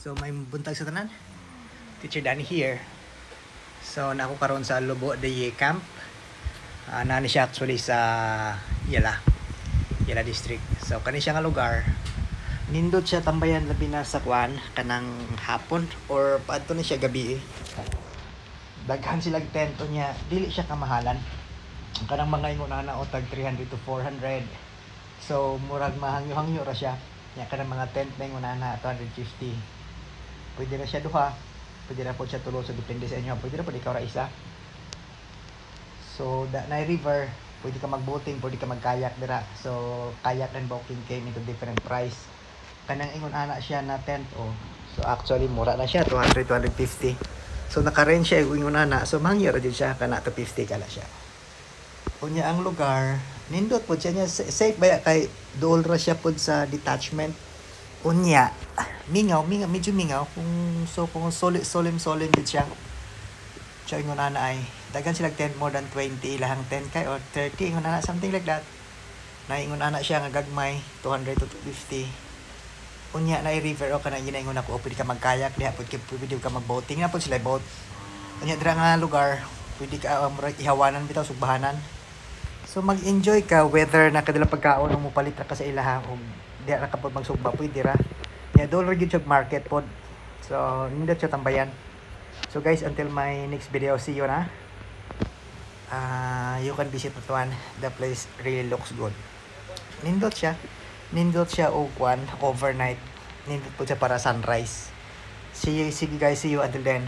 So may buntag sa tanan. Teacher Danny here. So nako karon sa Lobo de Camp. Nani siya actually sa Yala district. So kani siya nga lugar. Nindot siya tambayan labi na sa kwan kanang hapon or paadto na siya gabi. Daghan silang tento niya, dili siya kamahalan. Kanang mga ingon na otag 300 to 400. So murag mahangyo-hangyo ra siya. Nya kanang mga tent na ingon na 250. Pwede na siya duha, pwede na po siya tulo, so depende sa inyo. Pwede na po ikaw ra isa. So na river, pwede ka mag-boating, pwede ka mag-kayak dira. So kayak and boating came into different price. Kanang ingon ana siya na tent So actually mura na siya, 200 250. So naka-range siya ingon ana. So mangyo ra jud siya kana to 50 kala siya. Unya ang lugar, nindot po siya niya safe ba kay duol ra siya pod sa detachment. Unya, medyo mingaw kung solim gid siya. So ingon ana ay daghan sila tent more than 20 ilahang 10 kay or 30 ingon ana something like that. Na ingon ana siya nga gagmay 200 to 250. Unya na river o kana yun ingon ako pwede ka magkayak diha pwede ka magboating na pod sila boat. Unya dira nga lugar pwede ka ihawanan bitaw sugbahanan. So mag-enjoy ka whether nakadala pagkaon mo palit ra ka sa ilaha o di ra ka pod magsugba pwede ra. Nya dollar gid siya market pod. So nindot siya tambayan. So guys, until my next video, see you na. You can visit that one. The place really looks good. Nindot siya og kwan overnight. Nindot po siya para sunrise. Sige guys, see you until then.